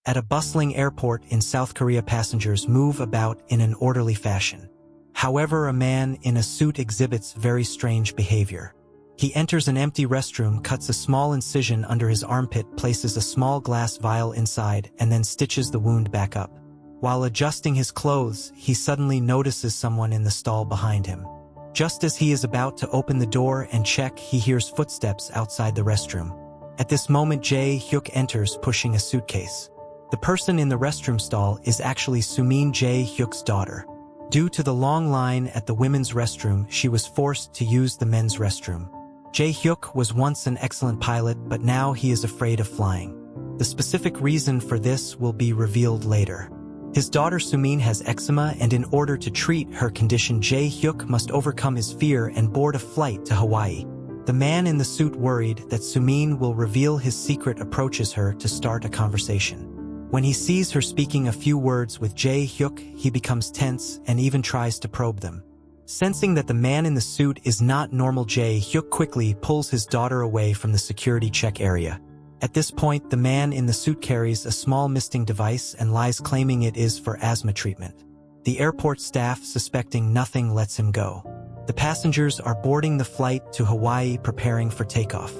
At a bustling airport in South Korea, passengers move about in an orderly fashion. However, a man in a suit exhibits very strange behavior. He enters an empty restroom, cuts a small incision under his armpit, places a small glass vial inside, and then stitches the wound back up. While adjusting his clothes, he suddenly notices someone in the stall behind him. Just as he is about to open the door and check, he hears footsteps outside the restroom. At this moment, Jae-hyuk enters pushing a suitcase. The person in the restroom stall is actually Soo-min, Jae-hyuk's daughter. Due to the long line at the women's restroom, she was forced to use the men's restroom. Jae-hyuk was once an excellent pilot, but now he is afraid of flying. The specific reason for this will be revealed later. His daughter Soo-min has eczema, and in order to treat her condition, Jae-hyuk must overcome his fear and board a flight to Hawaii. The man in the suit, worried that Soo-min will reveal his secret, approaches her to start a conversation. When he sees her speaking a few words with Jae-hyuk, he becomes tense and even tries to probe them. Sensing that the man in the suit is not normal, Jae-hyuk quickly pulls his daughter away from the security check area. At this point, the man in the suit carries a small misting device and lies, claiming it is for asthma treatment. The airport staff, suspecting nothing, lets him go. The passengers are boarding the flight to Hawaii, preparing for takeoff.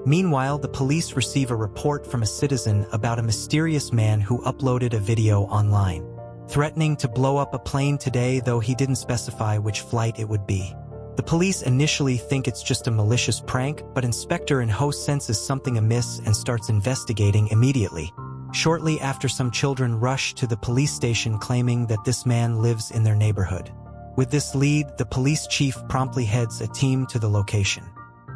Meanwhile, the police receive a report from a citizen about a mysterious man who uploaded a video online, threatening to blow up a plane today, though he didn't specify which flight it would be. The police initially think it's just a malicious prank, but Inspector In-ho senses something amiss and starts investigating immediately. Shortly after, some children rush to the police station, claiming that this man lives in their neighborhood. With this lead, the police chief promptly heads a team to the location.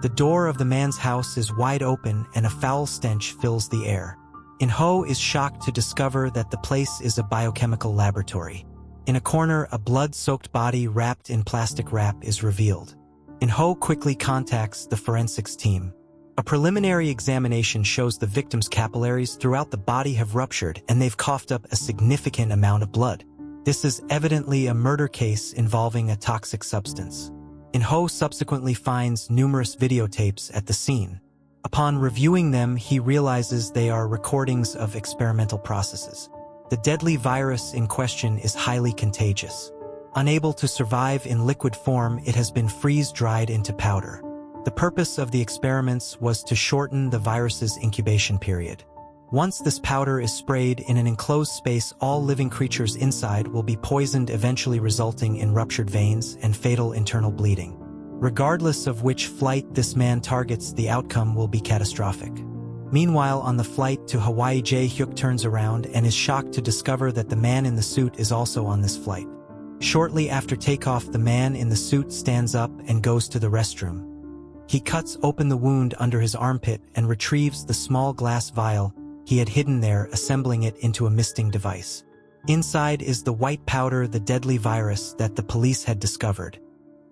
The door of the man's house is wide open and a foul stench fills the air. In-ho is shocked to discover that the place is a biochemical laboratory. In a corner, a blood-soaked body wrapped in plastic wrap is revealed. In-ho quickly contacts the forensics team. A preliminary examination shows the victim's capillaries throughout the body have ruptured and they've coughed up a significant amount of blood. This is evidently a murder case involving a toxic substance. In-ho subsequently finds numerous videotapes at the scene. Upon reviewing them, he realizes they are recordings of experimental processes. The deadly virus in question is highly contagious. Unable to survive in liquid form, it has been freeze-dried into powder. The purpose of the experiments was to shorten the virus's incubation period. Once this powder is sprayed in an enclosed space, all living creatures inside will be poisoned, eventually resulting in ruptured veins and fatal internal bleeding. Regardless of which flight this man targets, the outcome will be catastrophic. Meanwhile, on the flight to Hawaii, Jae-hyuk turns around and is shocked to discover that the man in the suit is also on this flight. Shortly after takeoff, the man in the suit stands up and goes to the restroom. He cuts open the wound under his armpit and retrieves the small glass vial he had hidden there, assembling it into a misting device. Inside is the white powder, the deadly virus that the police had discovered.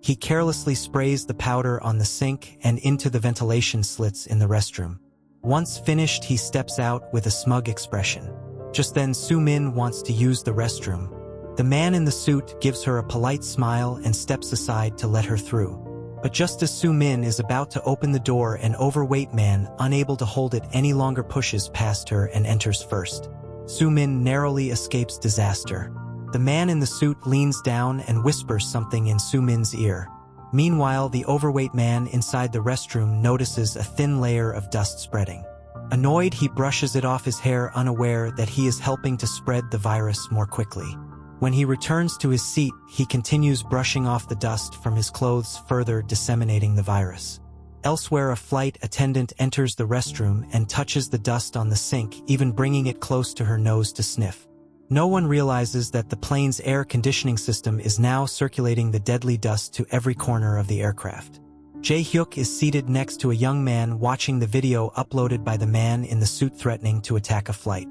He carelessly sprays the powder on the sink and into the ventilation slits in the restroom. Once finished, he steps out with a smug expression. Just then, Soo-min wants to use the restroom. The man in the suit gives her a polite smile and steps aside to let her through. But just as Soo-min is about to open the door, an overweight man, unable to hold it any longer, pushes past her and enters first. Soo-min narrowly escapes disaster. The man in the suit leans down and whispers something in Soo-min's ear. Meanwhile, the overweight man inside the restroom notices a thin layer of dust spreading. Annoyed, he brushes it off his hair, unaware that he is helping to spread the virus more quickly. When he returns to his seat, he continues brushing off the dust from his clothes, further disseminating the virus. Elsewhere, a flight attendant enters the restroom and touches the dust on the sink, even bringing it close to her nose to sniff. No one realizes that the plane's air conditioning system is now circulating the deadly dust to every corner of the aircraft. Jae-hyuk is seated next to a young man watching the video uploaded by the man in the suit threatening to attack a flight.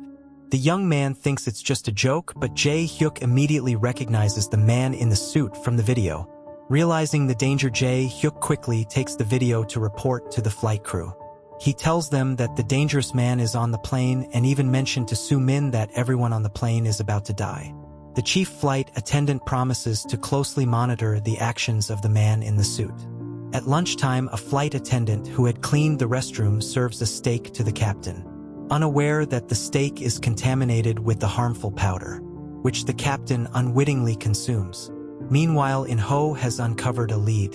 The young man thinks it's just a joke, but Jae-hyuk immediately recognizes the man in the suit from the video. Realizing the danger, Jae-hyuk quickly takes the video to report to the flight crew. He tells them that the dangerous man is on the plane and even mentioned to Soo-min that everyone on the plane is about to die. The chief flight attendant promises to closely monitor the actions of the man in the suit. At lunchtime, a flight attendant who had cleaned the restroom serves a steak to the captain. unaware that the steak is contaminated with the harmful powder, which the captain unwittingly consumes. Meanwhile, In-ho has uncovered a lead.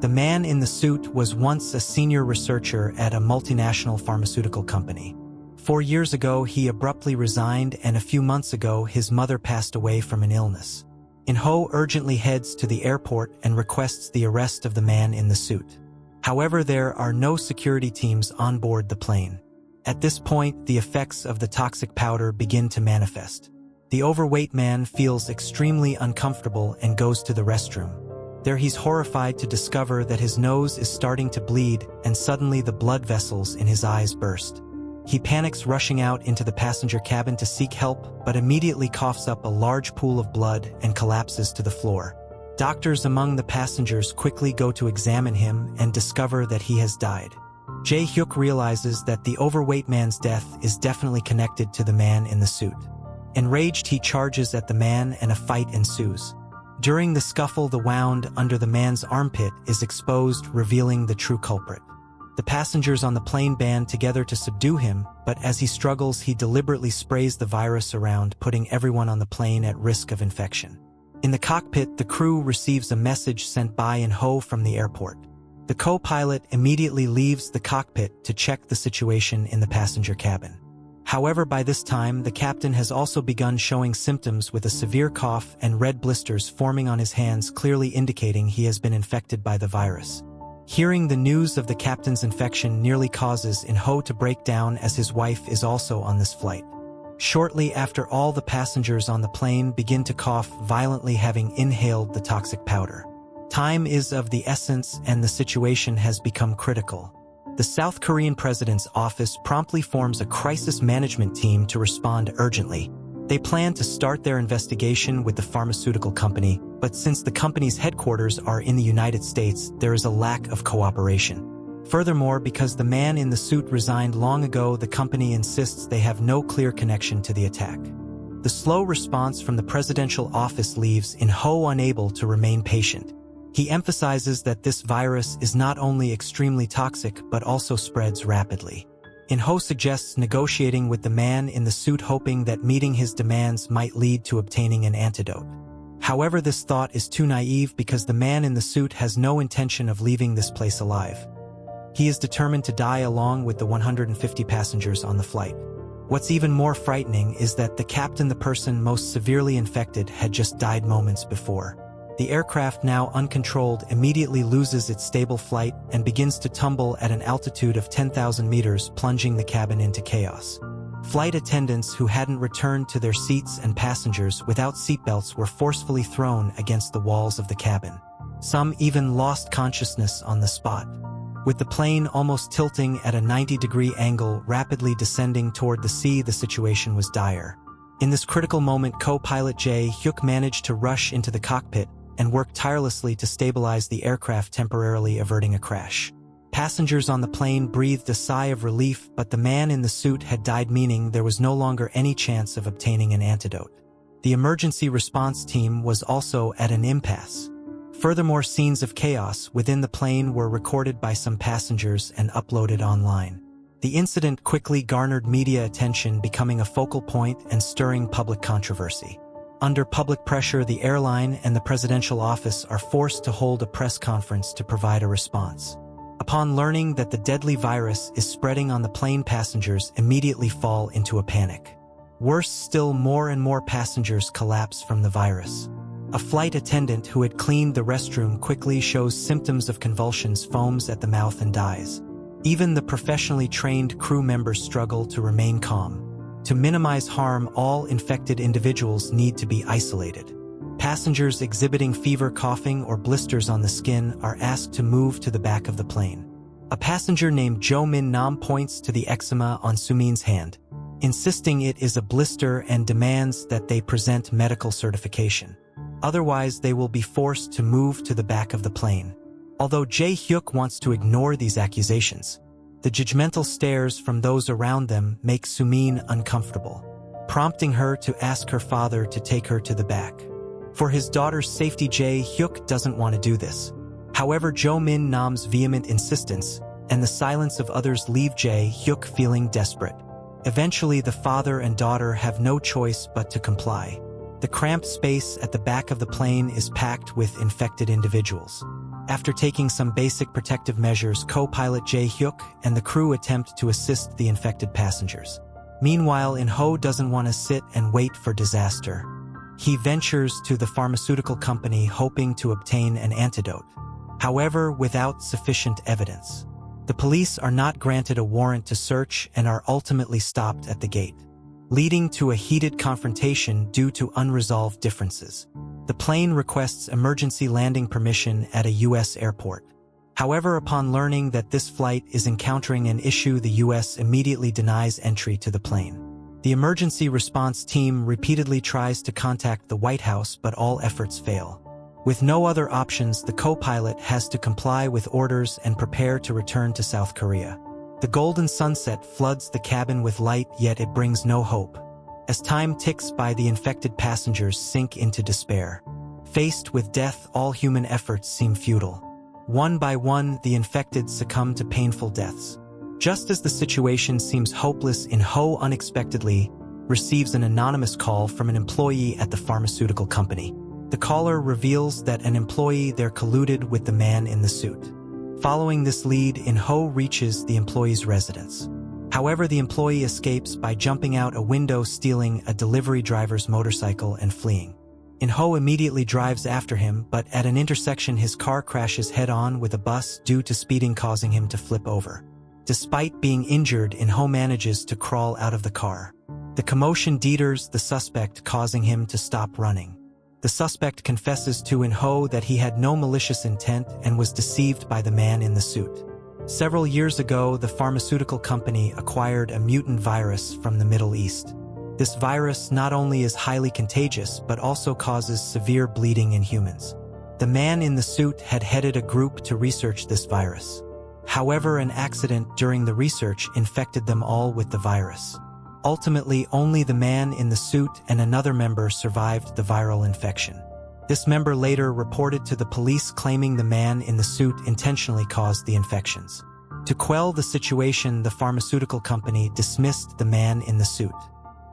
The man in the suit was once a senior researcher at a multinational pharmaceutical company. 4 years ago, he abruptly resigned, and a few months ago, his mother passed away from an illness. In-ho urgently heads to the airport and requests the arrest of the man in the suit. However, there are no security teams on board the plane. At this point, the effects of the toxic powder begin to manifest. The overweight man feels extremely uncomfortable and goes to the restroom. There he's horrified to discover that his nose is starting to bleed, and suddenly the blood vessels in his eyes burst. He panics, rushing out into the passenger cabin to seek help, but immediately coughs up a large pool of blood and collapses to the floor. Doctors among the passengers quickly go to examine him and discover that he has died. Jae-hyuk realizes that the overweight man's death is definitely connected to the man in the suit. Enraged, he charges at the man and a fight ensues. During the scuffle, the wound under the man's armpit is exposed, revealing the true culprit. The passengers on the plane band together to subdue him, but as he struggles, he deliberately sprays the virus around, putting everyone on the plane at risk of infection. In the cockpit, the crew receives a message sent by In-ho from the airport. The co-pilot immediately leaves the cockpit to check the situation in the passenger cabin. However, by this time, the captain has also begun showing symptoms, with a severe cough and red blisters forming on his hands, clearly indicating he has been infected by the virus. Hearing the news of the captain's infection nearly causes In-ho to break down, as his wife is also on this flight. Shortly after, all the passengers on the plane begin to cough violently, having inhaled the toxic powder. Time is of the essence, and the situation has become critical. The South Korean president's office promptly forms a crisis management team to respond urgently. They plan to start their investigation with the pharmaceutical company, but since the company's headquarters are in the United States, there is a lack of cooperation. Furthermore, because the man in the suit resigned long ago, the company insists they have no clear connection to the attack. The slow response from the presidential office leaves In-ho unable to remain patient. He emphasizes that this virus is not only extremely toxic but also spreads rapidly. In-ho suggests negotiating with the man in the suit, hoping that meeting his demands might lead to obtaining an antidote. However, this thought is too naive, because the man in the suit has no intention of leaving this place alive. He is determined to die along with the 150 passengers on the flight. What's even more frightening is that the captain, the person most severely infected, had just died moments before. The aircraft, now uncontrolled, immediately loses its stable flight and begins to tumble at an altitude of 10,000 meters, plunging the cabin into chaos. Flight attendants who hadn't returned to their seats and passengers without seatbelts were forcefully thrown against the walls of the cabin. Some even lost consciousness on the spot. With the plane almost tilting at a 90-degree angle, rapidly descending toward the sea, the situation was dire. In this critical moment, co-pilot Jae-hyuk managed to rush into the cockpit and work tirelessly to stabilize the aircraft, temporarily averting a crash. Passengers on the plane breathed a sigh of relief, but the man in the suit had died, meaning there was no longer any chance of obtaining an antidote. The emergency response team was also at an impasse. Furthermore, scenes of chaos within the plane were recorded by some passengers and uploaded online. The incident quickly garnered media attention, becoming a focal point and stirring public controversy. Under public pressure, the airline and the presidential office are forced to hold a press conference to provide a response. Upon learning that the deadly virus is spreading on the plane, passengers immediately fall into a panic. Worse still, more and more passengers collapse from the virus. A flight attendant who had cleaned the restroom quickly shows symptoms of convulsions, foams at the mouth, and dies. Even the professionally trained crew members struggle to remain calm. To minimize harm, all infected individuals need to be isolated. Passengers exhibiting fever, coughing, or blisters on the skin are asked to move to the back of the plane. A passenger named Jo Min Nam points to the eczema on Sumin's hand, insisting it is a blister, and demands that they present medical certification. Otherwise, they will be forced to move to the back of the plane. Although Jae-hyuk wants to ignore these accusations, the judgmental stares from those around them make Sumin uncomfortable, prompting her to ask her father to take her to the back. For his daughter's safety, Jae-hyuk doesn't want to do this. However, Jo Min Nam's vehement insistence and the silence of others leave Jae-hyuk feeling desperate. Eventually, the father and daughter have no choice but to comply. The cramped space at the back of the plane is packed with infected individuals. After taking some basic protective measures, co-pilot Jae-hyuk and the crew attempt to assist the infected passengers. Meanwhile, In-ho doesn't want to sit and wait for disaster. He ventures to the pharmaceutical company hoping to obtain an antidote. However, without sufficient evidence. The police are not granted a warrant to search and are ultimately stopped at the gate, leading to a heated confrontation due to unresolved differences. The plane requests emergency landing permission at a U.S. airport. However, upon learning that this flight is encountering an issue, the U.S. immediately denies entry to the plane. The emergency response team repeatedly tries to contact the White House, but all efforts fail. With no other options, the co-pilot has to comply with orders and prepare to return to South Korea. The golden sunset floods the cabin with light, yet it brings no hope. As time ticks by, the infected passengers sink into despair. Faced with death, all human efforts seem futile. One by one, the infected succumb to painful deaths. Just as the situation seems hopeless, In-ho unexpectedly receives an anonymous call from an employee at the pharmaceutical company. The caller reveals that an employee there colluded with the man in the suit. Following this lead, In-ho reaches the employee's residence. However, the employee escapes by jumping out a window, stealing a delivery driver's motorcycle and fleeing. In-ho immediately drives after him, but at an intersection his car crashes head-on with a bus due to speeding, causing him to flip over. Despite being injured, In-ho manages to crawl out of the car. The commotion deters the suspect, causing him to stop running. The suspect confesses to In-ho that he had no malicious intent and was deceived by the man in the suit. Several years ago, the pharmaceutical company acquired a mutant virus from the Middle East. This virus not only is highly contagious, but also causes severe bleeding in humans. The man in the suit had headed a group to research this virus. However, an accident during the research infected them all with the virus. Ultimately, only the man in the suit and another member survived the viral infection. This member later reported to the police, claiming the man in the suit intentionally caused the infections. To quell the situation, the pharmaceutical company dismissed the man in the suit.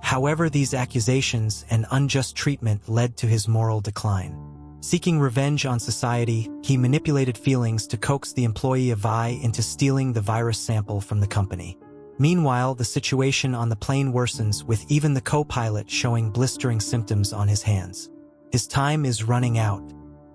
However, these accusations and unjust treatment led to his moral decline. Seeking revenge on society, he manipulated feelings to coax the employee Vi into stealing the virus sample from the company. Meanwhile, the situation on the plane worsens, with even the co-pilot showing blistering symptoms on his hands. His time is running out.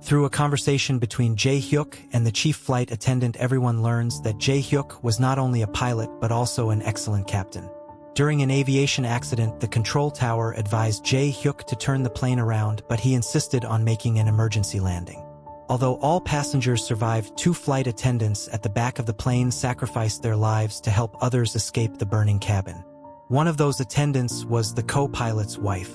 Through a conversation between Jae-hyuk and the chief flight attendant, everyone learns that Jae-hyuk was not only a pilot but also an excellent captain. During an aviation accident, the control tower advised Jae-hyuk to turn the plane around, but he insisted on making an emergency landing. Although all passengers survived, 2 flight attendants at the back of the plane sacrificed their lives to help others escape the burning cabin. One of those attendants was the co-pilot's wife.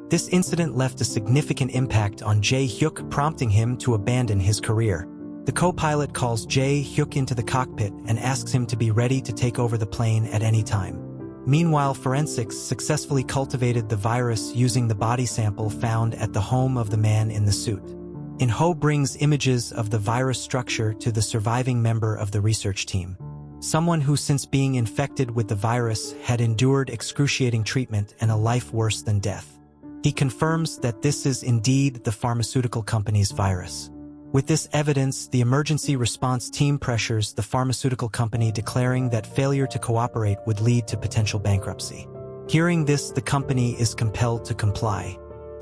This incident left a significant impact on Jae-hyuk, prompting him to abandon his career. The co-pilot calls Jae-hyuk into the cockpit and asks him to be ready to take over the plane at any time. Meanwhile, forensics successfully cultivated the virus using the body sample found at the home of the man in the suit. In-ho brings images of the virus structure to the surviving member of the research team, someone who, since being infected with the virus, had endured excruciating treatment and a life worse than death. He confirms that this is indeed the pharmaceutical company's virus. With this evidence, the emergency response team pressures the pharmaceutical company, declaring that failure to cooperate would lead to potential bankruptcy. Hearing this, the company is compelled to comply.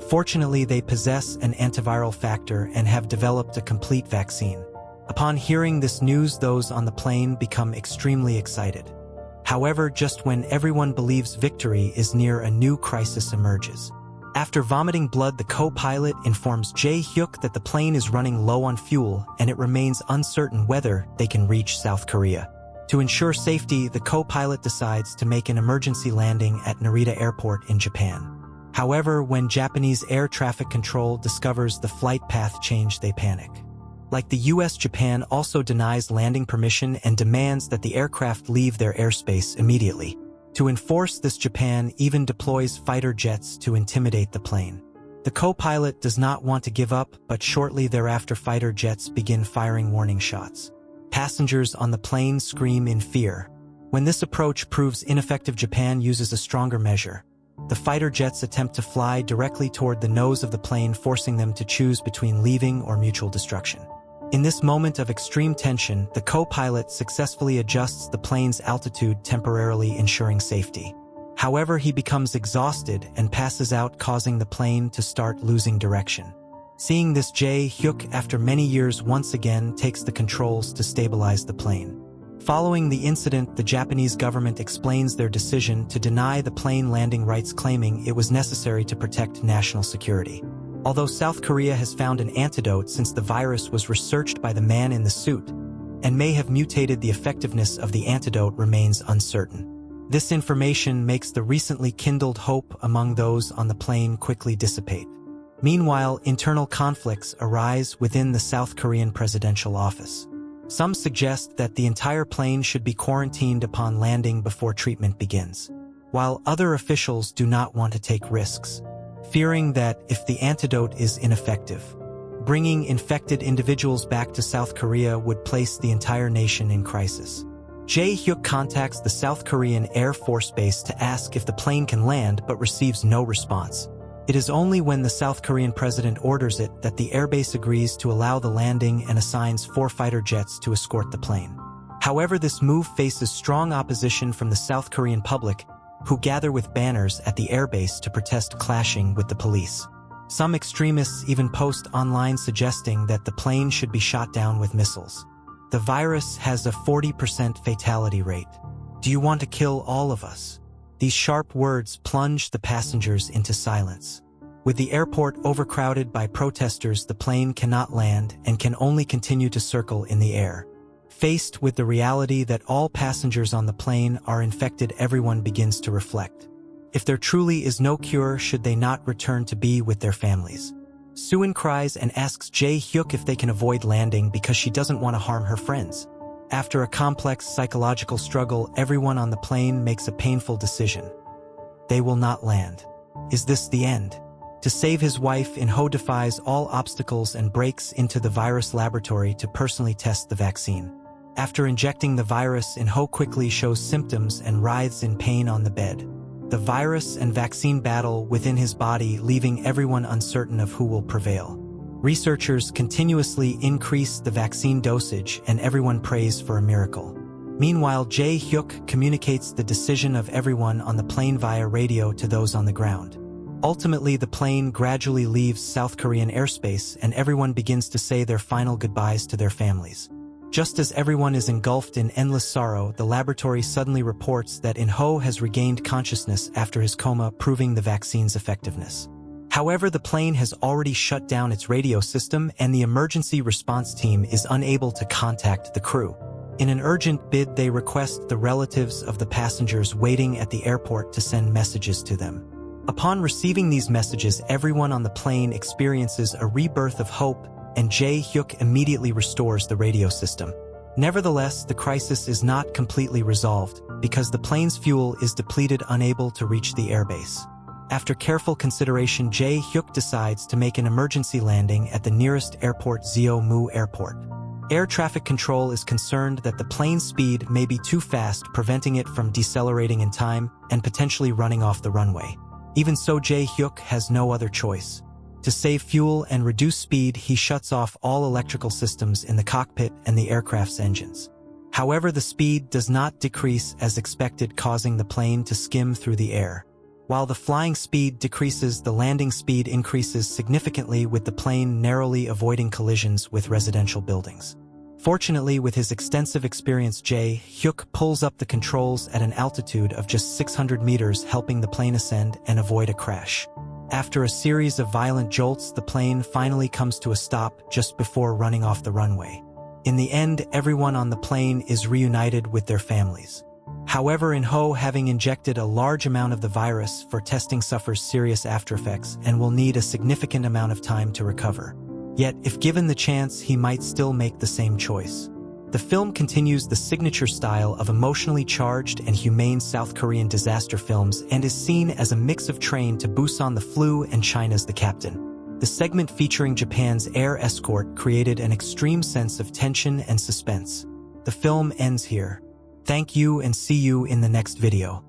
Fortunately, they possess an antiviral factor and have developed a complete vaccine. Upon hearing this news, those on the plane become extremely excited. However, just when everyone believes victory is near, a new crisis emerges. After vomiting blood, the co-pilot informs Jae-hyuk that the plane is running low on fuel and it remains uncertain whether they can reach South Korea. To ensure safety, the co-pilot decides to make an emergency landing at Narita Airport in Japan. However, when Japanese air traffic control discovers the flight path change, they panic. Like the US, Japan also denies landing permission and demands that the aircraft leave their airspace immediately. To enforce this, Japan even deploys fighter jets to intimidate the plane. The co-pilot does not want to give up, but shortly thereafter fighter jets begin firing warning shots. Passengers on the plane scream in fear. When this approach proves ineffective, Japan uses a stronger measure. The fighter jets attempt to fly directly toward the nose of the plane, forcing them to choose between leaving or mutual destruction. In this moment of extreme tension, the co-pilot successfully adjusts the plane's altitude, temporarily ensuring safety. However, he becomes exhausted and passes out, causing the plane to start losing direction. Seeing this, Jae-hyuk, after many years, once again takes the controls to stabilize the plane. Following the incident, the Japanese government explains their decision to deny the plane landing rights, claiming it was necessary to protect national security. Although South Korea has found an antidote since the virus was researched by the man in the suit and may have mutated, the effectiveness of the antidote remains uncertain. This information makes the recently kindled hope among those on the plane quickly dissipate. Meanwhile, internal conflicts arise within the South Korean presidential office. Some suggest that the entire plane should be quarantined upon landing before treatment begins, while other officials do not want to take risks, fearing that if the antidote is ineffective, bringing infected individuals back to South Korea would place the entire nation in crisis. Jae-hyuk contacts the South Korean Air Force Base to ask if the plane can land, but receives no response. It is only when the South Korean president orders it that the airbase agrees to allow the landing and assigns 4 fighter jets to escort the plane. However, this move faces strong opposition from the South Korean public, who gather with banners at the airbase to protest, clashing with the police. Some extremists even post online suggesting that the plane should be shot down with missiles. The virus has a 40% fatality rate. Do you want to kill all of us? These sharp words plunge the passengers into silence. With the airport overcrowded by protesters, the plane cannot land and can only continue to circle in the air. Faced with the reality that all passengers on the plane are infected, everyone begins to reflect. If there truly is no cure, should they not return to be with their families? Suin cries and asks Jae-hyuk if they can avoid landing because she doesn't want to harm her friends. After a complex psychological struggle, everyone on the plane makes a painful decision. They will not land. Is this the end? To save his wife, In-ho defies all obstacles and breaks into the virus laboratory to personally test the vaccine. After injecting the virus, In-ho quickly shows symptoms and writhes in pain on the bed. The virus and vaccine battle within his body, leaving everyone uncertain of who will prevail. Researchers continuously increase the vaccine dosage and everyone prays for a miracle. Meanwhile, Jae-hyuk communicates the decision of everyone on the plane via radio to those on the ground. Ultimately, the plane gradually leaves South Korean airspace and everyone begins to say their final goodbyes to their families. Just as everyone is engulfed in endless sorrow, the laboratory suddenly reports that In-ho has regained consciousness after his coma, proving the vaccine's effectiveness. However, the plane has already shut down its radio system and the emergency response team is unable to contact the crew. In an urgent bid, they request the relatives of the passengers waiting at the airport to send messages to them. Upon receiving these messages, everyone on the plane experiences a rebirth of hope, and Jae-hyuk immediately restores the radio system. Nevertheless, the crisis is not completely resolved because the plane's fuel is depleted, unable to reach the airbase. After careful consideration, Jae-hyuk decides to make an emergency landing at the nearest airport, Zeo-mu Airport. Air traffic control is concerned that the plane's speed may be too fast, preventing it from decelerating in time and potentially running off the runway. Even so, Jae-hyuk has no other choice. To save fuel and reduce speed, he shuts off all electrical systems in the cockpit and the aircraft's engines. However, the speed does not decrease as expected, causing the plane to skim through the air. While the flying speed decreases, the landing speed increases significantly, with the plane narrowly avoiding collisions with residential buildings. Fortunately, with his extensive experience, Jae-hyuk pulls up the controls at an altitude of just 600 meters, helping the plane ascend and avoid a crash. After a series of violent jolts, the plane finally comes to a stop just before running off the runway. In the end, everyone on the plane is reunited with their families. However, In-ho, having injected a large amount of the virus for testing, suffers serious aftereffects and will need a significant amount of time to recover. Yet, if given the chance, he might still make the same choice. The film continues the signature style of emotionally charged and humane South Korean disaster films and is seen as a mix of Train to Busan, The Flu, and China's The Captain. The segment featuring Japan's air escort created an extreme sense of tension and suspense. The film ends here. Thank you and see you in the next video.